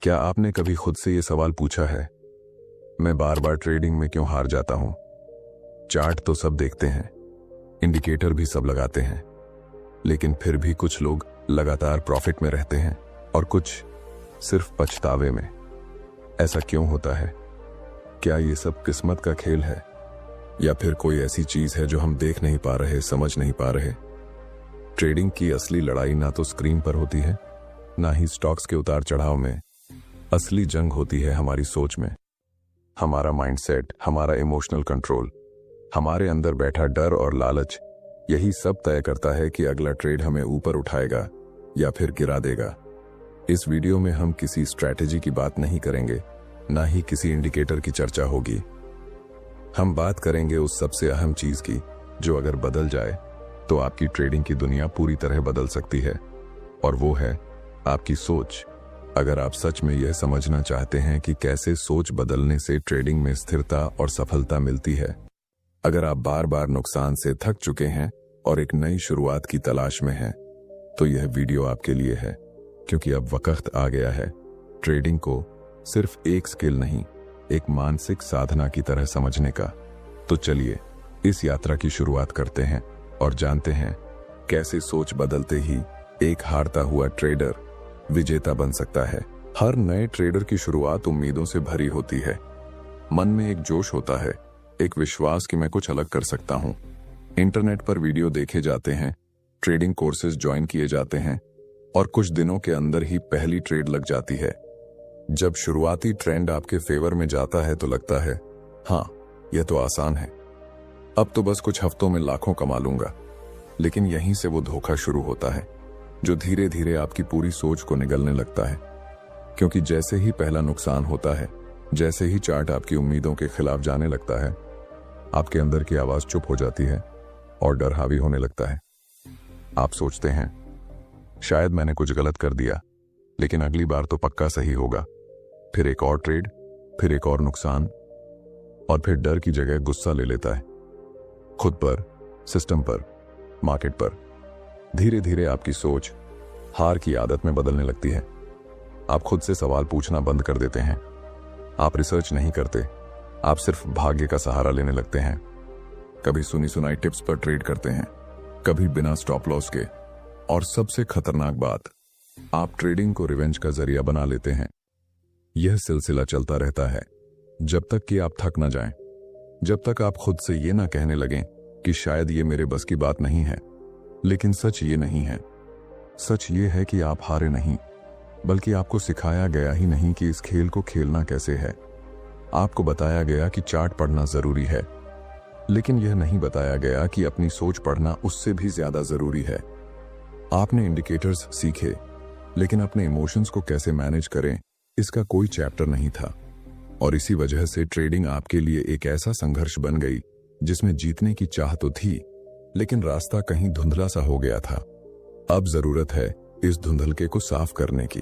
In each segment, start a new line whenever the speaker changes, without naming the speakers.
क्या आपने कभी खुद से ये सवाल पूछा है, मैं बार बार ट्रेडिंग में क्यों हार जाता हूं? चार्ट तो सब देखते हैं, इंडिकेटर भी सब लगाते हैं, लेकिन फिर भी कुछ लोग लगातार प्रॉफिट में रहते हैं और कुछ सिर्फ पछतावे में। ऐसा क्यों होता है? क्या ये सब किस्मत का खेल है या फिर कोई ऐसी चीज है जो हम देख नहीं पा रहे, समझ नहीं पा रहे? ट्रेडिंग की असली लड़ाई ना तो स्क्रीन पर होती है, ना ही स्टॉक्स के उतार चढ़ाव में। असली जंग होती है हमारी सोच में। हमारा माइंडसेट, हमारा इमोशनल कंट्रोल, हमारे अंदर बैठा डर और लालच, यही सब तय करता है कि अगला ट्रेड हमें ऊपर उठाएगा या फिर गिरा देगा। इस वीडियो में हम किसी स्ट्रैटेजी की बात नहीं करेंगे, ना ही किसी इंडिकेटर की चर्चा होगी। हम बात करेंगे उस सबसे अहम चीज की जो अगर बदल जाए तो आपकी ट्रेडिंग की दुनिया पूरी तरह बदल सकती है, और वो है आपकी सोच। अगर आप सच में यह समझना चाहते हैं कि कैसे सोच बदलने से ट्रेडिंग में स्थिरता और सफलता मिलती है, अगर आप बार बार नुकसान से थक चुके हैं और एक नई शुरुआत की तलाश में हैं, तो यह वीडियो आपके लिए है। क्योंकि अब वक्त आ गया है ट्रेडिंग को सिर्फ एक स्किल नहीं, एक मानसिक साधना की तरह समझने का। तो चलिए इस यात्रा की शुरुआत करते हैं और जानते हैं कैसे सोच बदलते ही एक हारता हुआ ट्रेडर विजेता बन सकता है। हर नए ट्रेडर की शुरुआत उम्मीदों से भरी होती है। मन में एक जोश होता है, एक विश्वास कि मैं कुछ अलग कर सकता हूं। इंटरनेट पर वीडियो देखे जाते हैं, ट्रेडिंग कोर्सेज ज्वाइन किए जाते हैं और कुछ दिनों के अंदर ही पहली ट्रेड लग जाती है। जब शुरुआती ट्रेंड आपके फेवर में जाता है तो लगता है, हाँ यह तो आसान है, अब तो बस कुछ हफ्तों में लाखों कमा लूंगा। लेकिन यहीं से वो धोखा शुरू होता है जो धीरे धीरे आपकी पूरी सोच को निगलने लगता है। क्योंकि जैसे ही पहला नुकसान होता है, जैसे ही चार्ट आपकी उम्मीदों के खिलाफ जाने लगता है, आपके अंदर की आवाज चुप हो जाती है और डर हावी होने लगता है। आप सोचते हैं शायद मैंने कुछ गलत कर दिया, लेकिन अगली बार तो पक्का सही होगा। फिर एक और ट्रेड, फिर एक और नुकसान, और फिर डर की जगह गुस्सा ले लेता है खुद पर, सिस्टम पर, मार्केट पर। धीरे धीरे आपकी सोच हार की आदत में बदलने लगती है। आप खुद से सवाल पूछना बंद कर देते हैं। आप रिसर्च नहीं करते, आप सिर्फ भाग्य का सहारा लेने लगते हैं। कभी सुनी सुनाई टिप्स पर ट्रेड करते हैं, कभी बिना स्टॉप लॉस के, और सबसे खतरनाक बात, आप ट्रेडिंग को रिवेंज का जरिया बना लेते हैं। यह सिलसिला चलता रहता है जब तक कि आप थक ना जाएं, जब तक आप खुद से ये ना कहने लगें कि शायद ये मेरे बस की बात नहीं है। लेकिन सच ये नहीं है। सच ये है कि आप हारे नहीं, बल्कि आपको सिखाया गया ही नहीं कि इस खेल को खेलना कैसे है। आपको बताया गया कि चार्ट पढ़ना जरूरी है, लेकिन यह नहीं बताया गया कि अपनी सोच पढ़ना उससे भी ज्यादा जरूरी है। आपने इंडिकेटर्स सीखे, लेकिन अपने इमोशंस को कैसे मैनेज करें, इसका कोई चैप्टर नहीं था। और इसी वजह से ट्रेडिंग आपके लिए एक ऐसा संघर्ष बन गई जिसमें जीतने की चाह तो थी, लेकिन रास्ता कहीं धुंधला सा हो गया था। अब जरूरत है इस धुंधलके को साफ करने की।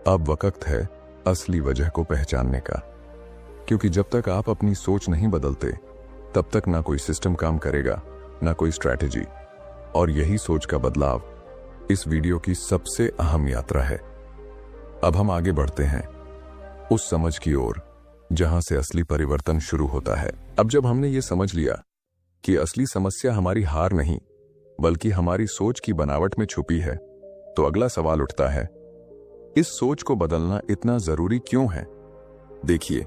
अब वक्त है असली वजह को पहचानने का। क्योंकि जब तक आप अपनी सोच नहीं बदलते, तब तक ना कोई सिस्टम काम करेगा, ना कोई स्ट्रैटेजी। और यही सोच का बदलाव इस वीडियो की सबसे अहम यात्रा है। अब हम आगे बढ़ते हैं उस समझ की ओर जहां से असली परिवर्तन शुरू होता है। अब जब हमने ये समझ लिया कि असली समस्या हमारी हार नहीं, बल्कि हमारी सोच की बनावट में छुपी है, तो अगला सवाल उठता है, इस सोच को बदलना इतना जरूरी क्यों है? देखिए,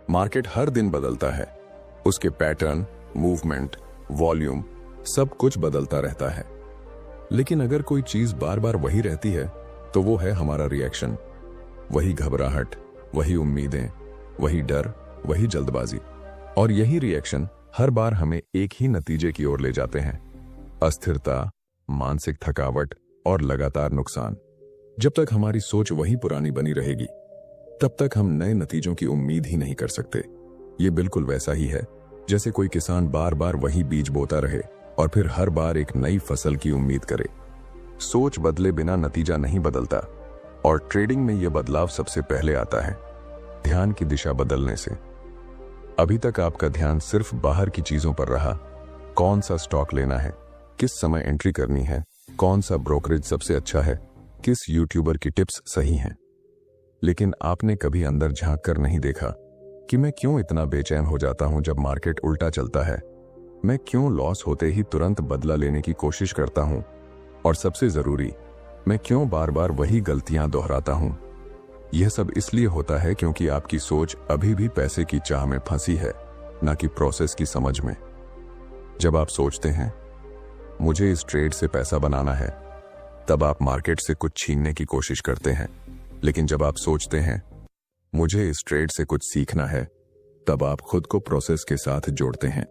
मार्केट हर दिन बदलता है, उसके पैटर्न, मूवमेंट, वॉल्यूम, सब कुछ बदलता रहता है। लेकिन अगर कोई चीज बार बार वही रहती है, तो वो है हमारा रिएक्शन। वही घबराहट, वही उम्मीदें, वही डर, वही जल्दबाजी। और यही रिएक्शन हर बार हमें एक ही नतीजे की ओर ले जाते हैं, अस्थिरता, मानसिक थकावट और लगातार नुकसान। जब तक हमारी सोच वही पुरानी बनी रहेगी, तब तक हम नए नतीजों की उम्मीद ही नहीं कर सकते। ये बिल्कुल वैसा ही है जैसे कोई किसान बार बार वही बीज बोता रहे और फिर हर बार एक नई फसल की उम्मीद करे। सोच बदले बिना नतीजा नहीं बदलता, और ट्रेडिंग में यह बदलाव सबसे पहले आता है ध्यान की दिशा बदलने से। अभी तक आपका ध्यान सिर्फ बाहर की चीजों पर रहा, कौन सा स्टॉक लेना है, किस समय एंट्री करनी है, कौन सा ब्रोकरेज सबसे अच्छा है, किस यूट्यूबर की टिप्स सही हैं। लेकिन आपने कभी अंदर झांक कर नहीं देखा कि मैं क्यों इतना बेचैन हो जाता हूं जब मार्केट उल्टा चलता है? मैं क्यों लॉस होते ही तुरंत बदला लेने की कोशिश करता हूं? और सबसे जरूरी, मैं क्यों बार बार वही गलतियां दोहराता हूं? यह सब इसलिए होता है क्योंकि आपकी सोच अभी भी पैसे की चाह में फंसी है, ना कि प्रोसेस की समझ में। जब आप सोचते हैं मुझे इस ट्रेड से पैसा बनाना है, तब आप मार्केट से कुछ छीनने की कोशिश करते हैं। लेकिन जब आप सोचते हैं मुझे इस ट्रेड से कुछ सीखना है, तब आप खुद को प्रोसेस के साथ जोड़ते हैं।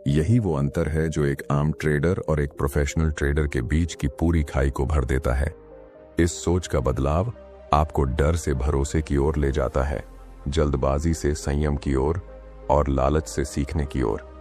यही वो अंतर है जो एक आम ट्रेडर और एक प्रोफेशनल ट्रेडर के बीच की पूरी खाई को भर देता है। इस सोच का बदलाव आपको डर से भरोसे की ओर ले जाता है, जल्दबाजी से संयम की ओर और लालच से सीखने की ओर।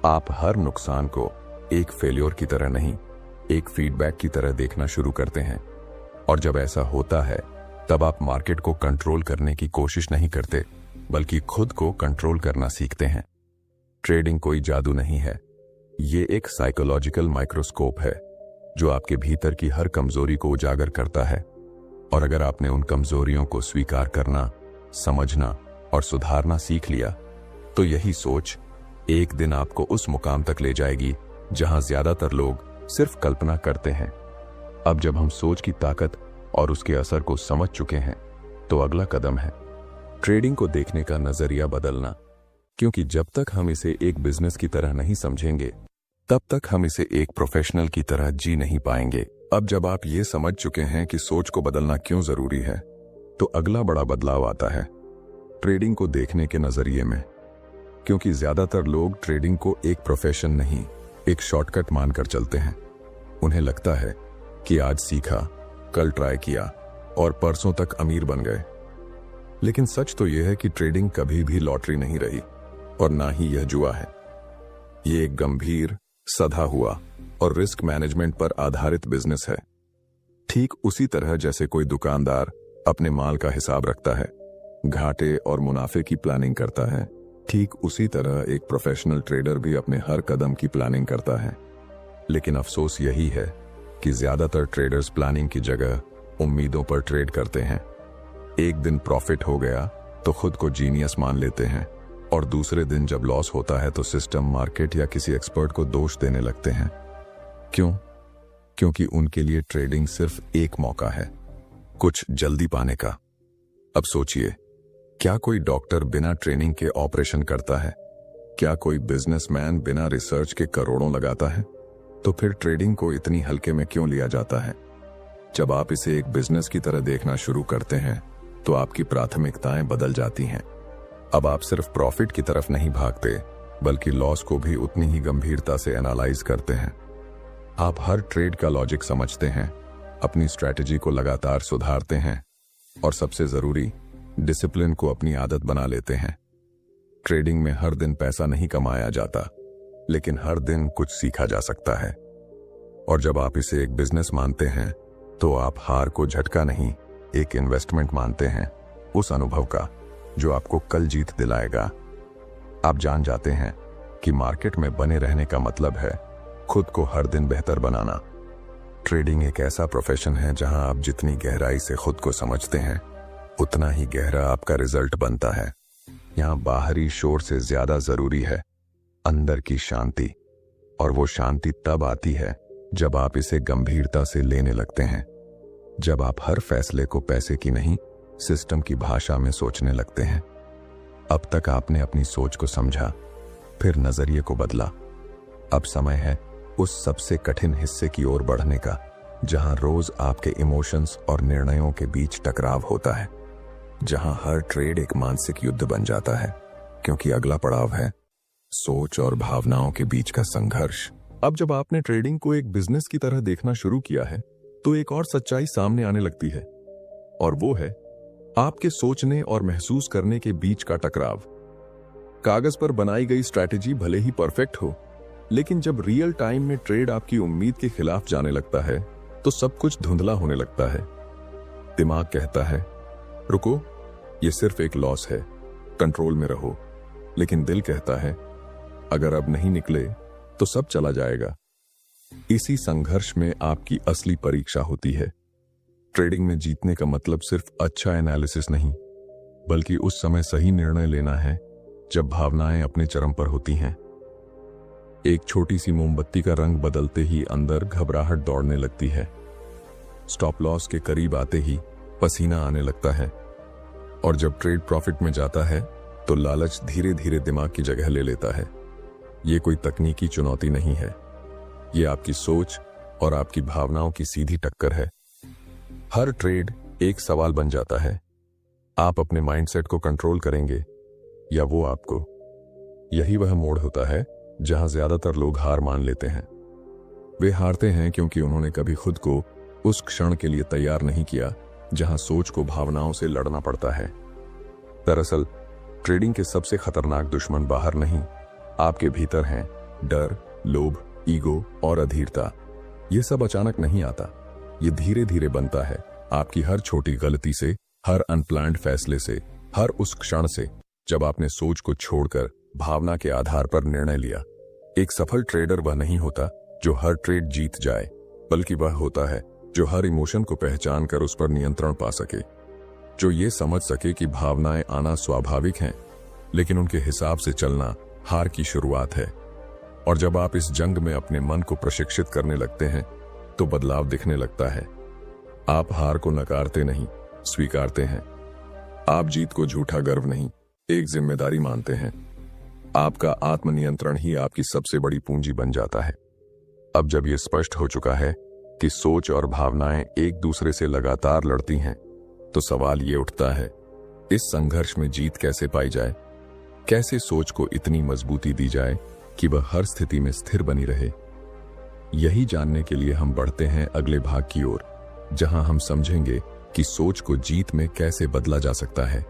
आप हर नुकसान को एक फेल्योर की तरह नहीं, एक फीडबैक की तरह देखना शुरू करते हैं। और जब ऐसा होता है, तब आप मार्केट को कंट्रोल करने की कोशिश नहीं करते, बल्कि खुद को कंट्रोल करना सीखते हैं। ट्रेडिंग कोई जादू नहीं है, ये एक साइकोलॉजिकल माइक्रोस्कोप है जो आपके भीतर की हर कमजोरी को उजागर करता है। और अगर आपने उन कमजोरियों को स्वीकार करना, समझना और सुधारना सीख लिया, तो यही सोच एक दिन आपको उस मुकाम तक ले जाएगी जहां ज्यादातर लोग सिर्फ कल्पना करते हैं। अब जब हम सोच की ताकत और उसके असर को समझ चुके हैं, तो अगला कदम है ट्रेडिंग को देखने का नजरिया बदलना। क्योंकि जब तक हम इसे एक बिजनेस की तरह नहीं समझेंगे, तब तक हम इसे एक प्रोफेशनल की तरह जी नहीं पाएंगे। अब जब आप ये समझ चुके हैं कि सोच को बदलना क्यों जरूरी है, तो अगला बड़ा बदलाव आता है ट्रेडिंग को देखने के नजरिए में। क्योंकि ज्यादातर लोग ट्रेडिंग को एक प्रोफेशन नहीं, एक शॉर्टकट मानकर चलते हैं। उन्हें लगता है कि आज सीखा, कल ट्राई किया और परसों तक अमीर बन गए। लेकिन सच तो यह है कि ट्रेडिंग कभी भी लॉटरी नहीं रही, और ना ही यह जुआ है। ये एक गंभीर, सधा हुआ और रिस्क मैनेजमेंट पर आधारित बिजनेस है। ठीक उसी तरह जैसे कोई दुकानदार अपने माल का हिसाब रखता है, घाटे और मुनाफे की प्लानिंग करता है, ठीक उसी तरह एक प्रोफेशनल ट्रेडर भी अपने हर कदम की प्लानिंग करता है। लेकिन अफसोस यही है कि ज्यादातर ट्रेडर्स प्लानिंग की जगह उम्मीदों पर ट्रेड करते हैं। एक दिन प्रॉफिट हो गया तो खुद को जीनियस मान लेते हैं, और दूसरे दिन जब लॉस होता है तो सिस्टम, मार्केट या किसी एक्सपर्ट को दोष देने लगते हैं। क्यों? क्योंकि उनके लिए ट्रेडिंग सिर्फ एक मौका है कुछ जल्दी पाने का। अब सोचिए, क्या कोई डॉक्टर बिना ट्रेनिंग के ऑपरेशन करता है? क्या कोई बिजनेसमैन बिना रिसर्च के करोड़ों लगाता है? तो फिर ट्रेडिंग को इतनी हल्के में क्यों लिया जाता है? जब आप इसे एक बिजनेस की तरह देखना शुरू करते हैं, तो आपकी प्राथमिकताएं बदल जाती हैं। अब आप सिर्फ प्रॉफिट की तरफ नहीं भागते, बल्कि लॉस को भी उतनी ही गंभीरता से एनालाइज करते हैं। आप हर ट्रेड का लॉजिक समझते हैं, अपनी स्ट्रैटेजी को लगातार सुधारते हैं, और सबसे जरूरी, डिसिप्लिन को अपनी आदत बना लेते हैं। ट्रेडिंग में हर दिन पैसा नहीं कमाया जाता, लेकिन हर दिन कुछ सीखा जा सकता है। और जब आप इसे एक बिजनेस मानते हैं, तो आप हार को झटका नहीं, एक इन्वेस्टमेंट मानते हैं, उस अनुभव का जो आपको कल जीत दिलाएगा। आप जान जाते हैं कि मार्केट में बने रहने का मतलब है खुद को हर दिन बेहतर बनाना। ट्रेडिंग एक ऐसा प्रोफेशन है जहां आप जितनी गहराई से खुद को समझते हैं, उतना ही गहरा आपका रिजल्ट बनता है। यहां बाहरी शोर से ज्यादा जरूरी है अंदर की शांति, और वो शांति तब आती है जब आप इसे गंभीरता से लेने लगते हैं। जब आप हर फैसले को पैसे की नहीं, सिस्टम की भाषा में सोचने लगते हैं। अब तक आपने अपनी सोच को समझा, फिर नजरिए को बदला। अब समय है उस सबसे कठिन हिस्से की ओर बढ़ने का, जहां रोज आपके इमोशंस और निर्णयों के बीच टकराव होता है, जहां हर ट्रेड एक मानसिक युद्ध बन जाता है, क्योंकि अगला पड़ाव है सोच और भावनाओं के बीच का संघर्ष। अब जब आपने ट्रेडिंग को एक बिजनेस की तरह देखना शुरू किया है, तो एक और सच्चाई सामने आने लगती है, और वो है आपके सोचने और महसूस करने के बीच का टकराव। कागज पर बनाई गई स्ट्रैटेजी भले ही परफेक्ट हो, लेकिन जब रियल टाइम में ट्रेड आपकी उम्मीद के खिलाफ जाने लगता है, तो सब कुछ धुंधला होने लगता है। दिमाग कहता है, रुको, ये सिर्फ एक लॉस है, कंट्रोल में रहो। लेकिन दिल कहता है, अगर अब नहीं निकले तो सब चला जाएगा। इसी संघर्ष में आपकी असली परीक्षा होती है। ट्रेडिंग में जीतने का मतलब सिर्फ अच्छा एनालिसिस नहीं, बल्कि उस समय सही निर्णय लेना है जब भावनाएं अपने चरम पर होती हैं। एक छोटी सी मोमबत्ती का रंग बदलते ही अंदर घबराहट दौड़ने लगती है। स्टॉप लॉस के करीब आते ही पसीना आने लगता है, और जब ट्रेड प्रॉफिट में जाता है तो लालच धीरे धीरे दिमाग की जगह ले लेता है। ये कोई तकनीकी चुनौती नहीं है, ये आपकी सोच और आपकी भावनाओं की सीधी टक्कर है। हर ट्रेड एक सवाल बन जाता है, आप अपने माइंडसेट को कंट्रोल करेंगे या वो आपको। यही वह मोड़ होता है जहां ज्यादातर लोग हार मान लेते हैं। वे हारते हैं क्योंकि उन्होंने कभी खुद को उस क्षण के लिए तैयार नहीं किया जहां सोच को भावनाओं से लड़ना पड़ता है। दरअसल ट्रेडिंग के सबसे खतरनाक दुश्मन बाहर नहीं, आपके भीतर हैं। डर, लोभ, ईगो और अधीरता। ये सब अचानक नहीं आता, ये धीरे धीरे बनता है आपकी हर छोटी गलती से, हर अनप्लान्ड फैसले से, हर उस क्षण से जब आपने सोच को छोड़कर भावना के आधार पर निर्णय लिया। एक सफल ट्रेडर वह नहीं होता जो हर ट्रेड जीत जाए, बल्कि वह होता है जो हर इमोशन को पहचान कर उस पर नियंत्रण पा सके, जो ये समझ सके कि भावनाएं आना स्वाभाविक हैं, लेकिन उनके हिसाब से चलना हार की शुरुआत है। और जब आप इस जंग में अपने मन को प्रशिक्षित करने लगते हैं तो बदलाव दिखने लगता है। आप हार को नकारते नहीं, स्वीकारते हैं। आप जीत को झूठा गर्व नहीं, एक जिम्मेदारी मानते हैं। आपका आत्मनियंत्रण ही आपकी सबसे बड़ी पूंजी बन जाता है। अब जब यह स्पष्ट हो चुका है कि सोच और भावनाएं एक दूसरे से लगातार लड़ती हैं, तो सवाल ये उठता है, इस संघर्ष में जीत कैसे पाई जाए? कैसे सोच को इतनी मजबूती दी जाए कि वह हर स्थिति में स्थिर बनी रहे? यही जानने के लिए हम बढ़ते हैं अगले भाग की ओर, जहां हम समझेंगे कि सोच को जीत में कैसे बदला जा सकता है।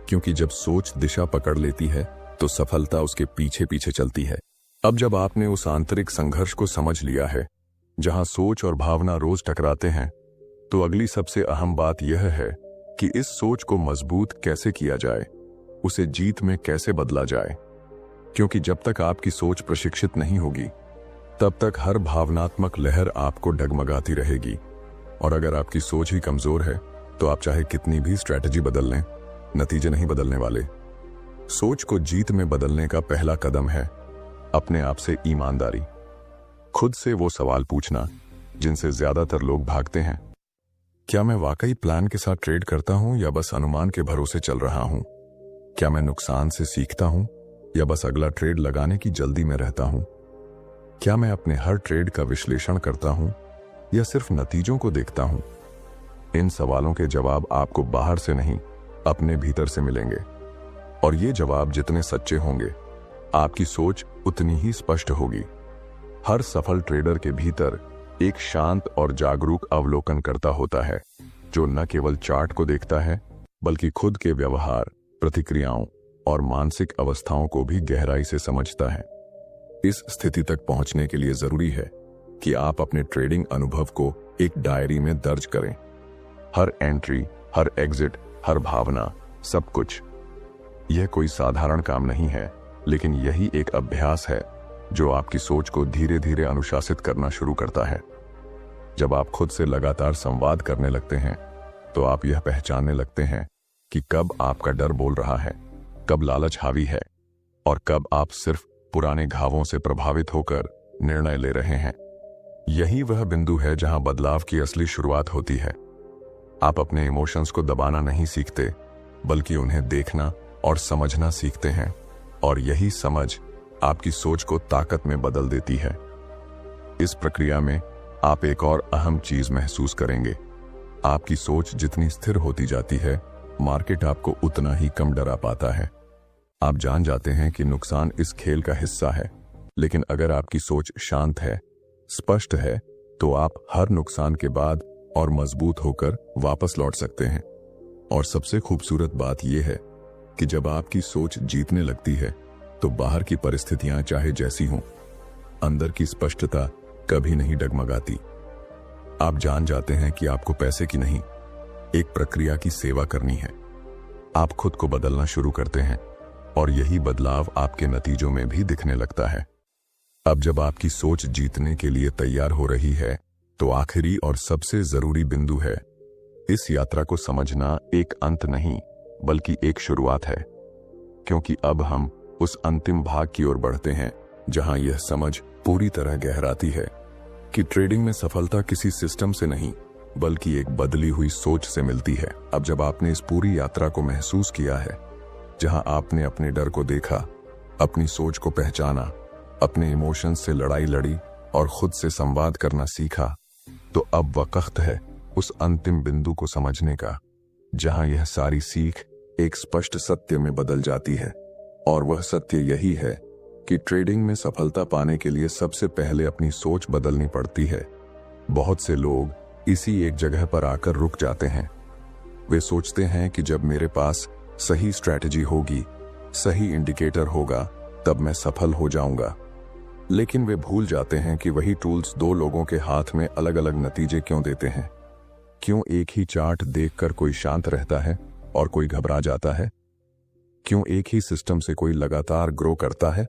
क्योंकि जब सोच दिशा पकड़ लेती है तो सफलता उसके पीछे पीछे चलती है। अब जब आपने उस आंतरिक संघर्ष को समझ लिया है जहां सोच और भावना रोज टकराते हैं, तो अगली सबसे अहम बात यह है कि इस सोच को मजबूत कैसे किया जाए, उसे जीत में कैसे बदला जाए। क्योंकि जब तक आपकी सोच प्रशिक्षित नहीं होगी, तब तक हर भावनात्मक लहर आपको डगमगाती रहेगी। और अगर आपकी सोच ही कमजोर है तो आप चाहे कितनी भी स्ट्रैटेजी बदल लें, नतीजे नहीं बदलने वाले। सोच को जीत में बदलने का पहला कदम है अपने आप से ईमानदारी। खुद से वो सवाल पूछना जिनसे ज्यादातर लोग भागते हैं। क्या मैं वाकई प्लान के साथ ट्रेड करता हूं या बस अनुमान के भरोसे चल रहा हूं? क्या मैं नुकसान से सीखता हूं या बस अगला ट्रेड लगाने की जल्दी में रहता हूं? क्या मैं अपने हर ट्रेड का विश्लेषण करता हूं या सिर्फ नतीजों को देखता हूं? इन सवालों के जवाब आपको बाहर से नहीं, अपने भीतर से मिलेंगे। और ये जवाब जितने सच्चे होंगे, आपकी सोच उतनी ही स्पष्ट होगी। हर सफल ट्रेडर के भीतर एक शांत और जागरूक अवलोकनकर्ता होता है, जो न केवल चार्ट को देखता है, बल्कि खुद के व्यवहार, प्रतिक्रियाओं और मानसिक अवस्थाओं को भी गहराई से समझता है। इस स्थिति तक पहुंचने के लिए जरूरी है कि आप अपने ट्रेडिंग अनुभव को एक डायरी में दर्ज करें। हर एंट्री, हर एग्जिट, हर भावना, सब कुछ। यह कोई साधारण काम नहीं है, लेकिन यही एक अभ्यास है जो आपकी सोच को धीरे धीरे अनुशासित करना शुरू करता है। जब आप खुद से लगातार संवाद करने लगते हैं, तो आप यह पहचानने लगते हैं कि कब आपका डर बोल रहा है, कब लालच हावी है और कब आप सिर्फ पुराने घावों से प्रभावित होकर निर्णय ले रहे हैं। यही वह बिंदु है जहां बदलाव की असली शुरुआत होती है। आप अपने इमोशंस को दबाना नहीं सीखते, बल्कि उन्हें देखना और समझना सीखते हैं, और यही समझ आपकी सोच को ताकत में बदल देती है। इस प्रक्रिया में आप एक और अहम चीज महसूस करेंगे। आपकी सोच जितनी स्थिर होती जाती है, मार्केट आपको उतना ही कम डरा पाता है। आप जान जाते हैं कि नुकसान इस खेल का हिस्सा है, लेकिन अगर आपकी सोच शांत है, स्पष्ट है, तो आप हर नुकसान के बाद और मजबूत होकर वापस लौट सकते हैं। और सबसे खूबसूरत बात यह है कि जब आपकी सोच जीतने लगती है, तो बाहर की परिस्थितियां चाहे जैसी हों, अंदर की स्पष्टता कभी नहीं डगमगाती। आप जान जाते हैं कि आपको पैसे की नहीं, एक प्रक्रिया की सेवा करनी है। आप खुद को बदलना शुरू करते हैं, और यही बदलाव आपके नतीजों में भी दिखने लगता है। अब जब आपकी सोच जीतने के लिए तैयार हो रही है, तो आखिरी और सबसे जरूरी बिंदु है इस यात्रा को समझना एक अंत नहीं बल्कि एक शुरुआत है, क्योंकि अब हम उस अंतिम भाग की ओर बढ़ते हैं जहां यह समझ पूरी तरह गहराती है कि ट्रेडिंग में सफलता किसी सिस्टम से नहीं बल्कि एक बदली हुई सोच से मिलती है। अब जब आपने इस पूरी यात्रा को महसूस किया है, जहां आपने अपने डर को देखा, अपनी सोच को पहचाना, अपने इमोशंस से लड़ाई लड़ी और खुद से संवाद करना सीखा, तो अब वक्त है उस अंतिम बिंदु को समझने का जहां यह सारी सीख एक स्पष्ट सत्य में बदल जाती है। और वह सत्य यही है कि ट्रेडिंग में सफलता पाने के लिए सबसे पहले अपनी सोच बदलनी पड़ती है। बहुत से लोग इसी एक जगह पर आकर रुक जाते हैं। वे सोचते हैं कि जब मेरे पास सही स्ट्रैटेजी होगी, सही इंडिकेटर होगा, तब मैं सफल हो जाऊंगा। लेकिन वे भूल जाते हैं कि वही टूल्स दो लोगों के हाथ में अलग अलग नतीजे क्यों देते हैं। क्यों एक ही चार्ट देखकर कोई शांत रहता है और कोई घबरा जाता है? क्यों एक ही सिस्टम से कोई लगातार ग्रो करता है